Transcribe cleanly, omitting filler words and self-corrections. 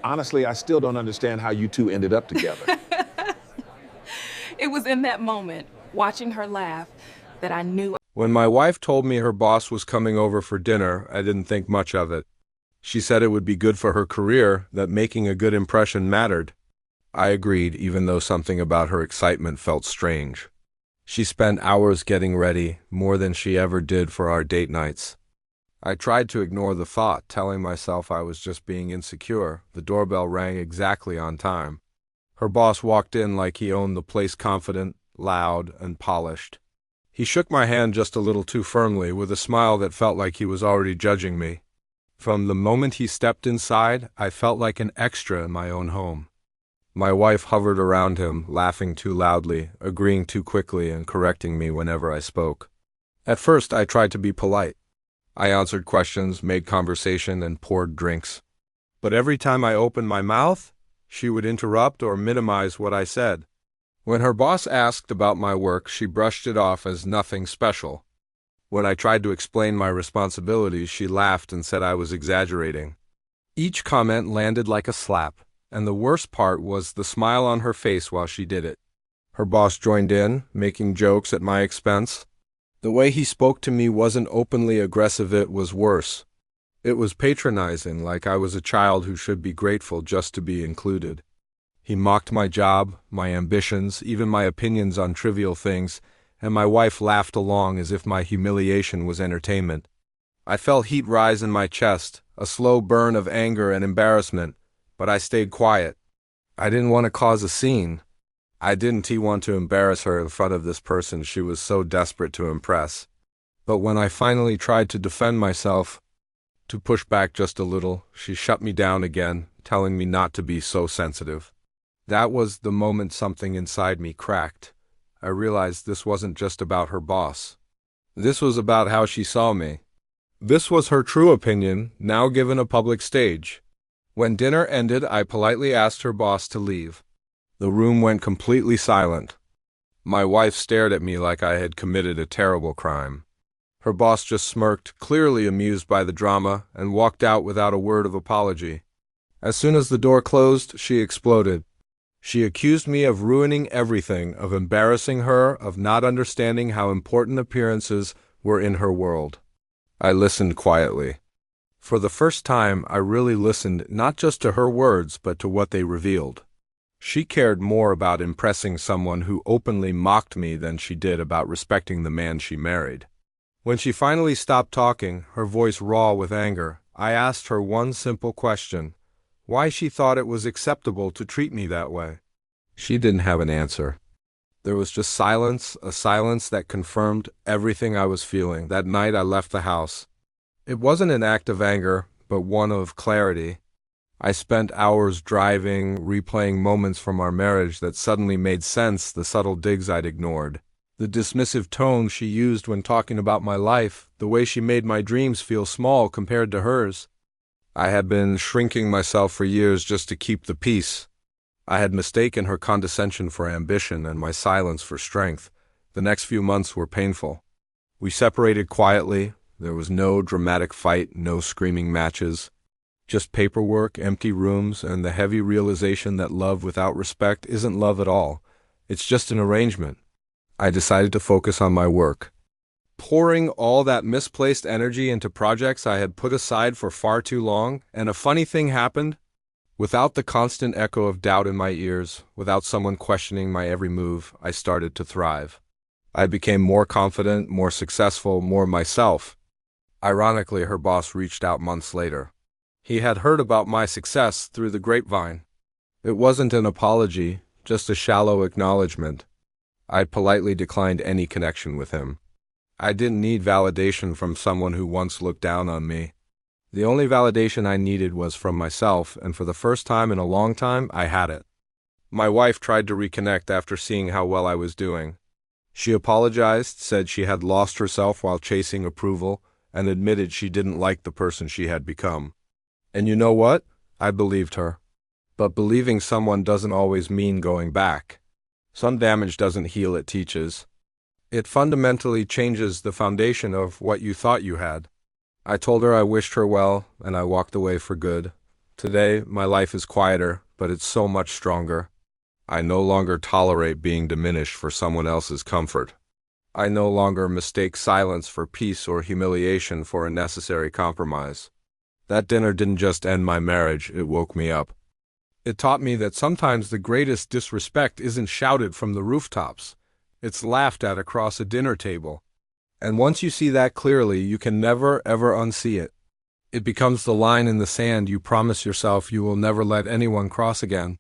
Honestly, I still don't understand how you two ended up together. It was in that moment, watching her laugh, that I knew. When my wife told me her boss was coming over for dinner, I didn't think much of it. She said it would be good for her career, that making a good impression mattered. I agreed, even though something about her excitement felt strange. She spent hours getting ready, more than she ever did for our date nights. I tried to ignore the thought, telling myself I was just being insecure. The doorbell rang exactly on time. Her boss walked in like he owned the place, confident, loud, and polished. He shook my hand just a little too firmly, with a smile that felt like he was already judging me. From the moment he stepped inside, I felt like an extra in my own home. My wife hovered around him, laughing too loudly, agreeing too quickly, and correcting me whenever I spoke. At first, I tried to be polite. I answered questions, made conversation, and poured drinks. But every time I opened my mouth, she would interrupt or minimize what I said. When her boss asked about my work, she brushed it off as nothing special. When I tried to explain my responsibilities, she laughed and said I was exaggerating. Each comment landed like a slap, and the worst part was the smile on her face while she did it. Her boss joined in, making jokes at my expense. The way he spoke to me wasn't openly aggressive, it was worse. It was patronizing, like I was a child who should be grateful just to be included. He mocked my job, my ambitions, even my opinions on trivial things, and my wife laughed along as if my humiliation was entertainment. I felt heat rise in my chest, a slow burn of anger and embarrassment, but I stayed quiet. I didn't want to cause a scene. I didn't want to embarrass her in front of this person she was so desperate to impress. But when I finally tried to defend myself, to push back just a little, she shut me down again, telling me not to be so sensitive. That was the moment something inside me cracked. I realized this wasn't just about her boss. This was about how she saw me. This was her true opinion, now given a public stage. When dinner ended, I politely asked her boss to leave. The room went completely silent. My wife stared at me like I had committed a terrible crime. Her boss just smirked, clearly amused by the drama, and walked out without a word of apology. As soon as the door closed, she exploded. She accused me of ruining everything, of embarrassing her, of not understanding how important appearances were in her world. I listened quietly. For the first time, I really listened not just to her words, but to what they revealed. She cared more about impressing someone who openly mocked me than she did about respecting the man she married. When she finally stopped talking, her voice raw with anger, I asked her one simple question: why she thought it was acceptable to treat me that way. She didn't have an answer. There was just silence, a silence that confirmed everything I was feeling. That night I left the house. It wasn't an act of anger, but one of clarity. I spent hours driving, replaying moments from our marriage that suddenly made sense, the subtle digs I'd ignored. The dismissive tone she used when talking about my life, the way she made my dreams feel small compared to hers. I had been shrinking myself for years just to keep the peace. I had mistaken her condescension for ambition and my silence for strength. The next few months were painful. We separated quietly. There was no dramatic fight, no screaming matches. Just paperwork, empty rooms, and the heavy realization that love without respect isn't love at all. It's just an arrangement. I decided to focus on my work. Pouring all that misplaced energy into projects I had put aside for far too long, and a funny thing happened. Without the constant echo of doubt in my ears, without someone questioning my every move, I started to thrive. I became more confident, more successful, more myself. Ironically, her boss reached out months later. He had heard about my success through the grapevine. It wasn't an apology, just a shallow acknowledgement. I politely declined any connection with him. I didn't need validation from someone who once looked down on me. The only validation I needed was from myself, and for the first time in a long time, I had it. My wife tried to reconnect after seeing how well I was doing. She apologized, said she had lost herself while chasing approval, and admitted she didn't like the person she had become. And you know what? I believed her. But believing someone doesn't always mean going back. Some damage doesn't heal, it teaches. It fundamentally changes the foundation of what you thought you had. I told her I wished her well, and I walked away for good. Today, my life is quieter, but it's so much stronger. I no longer tolerate being diminished for someone else's comfort. I no longer mistake silence for peace or humiliation for a necessary compromise. That dinner didn't just end my marriage, it woke me up. It taught me that sometimes the greatest disrespect isn't shouted from the rooftops. It's laughed at across a dinner table. And once you see that clearly, you can never, ever unsee it. It becomes the line in the sand you promise yourself you will never let anyone cross again.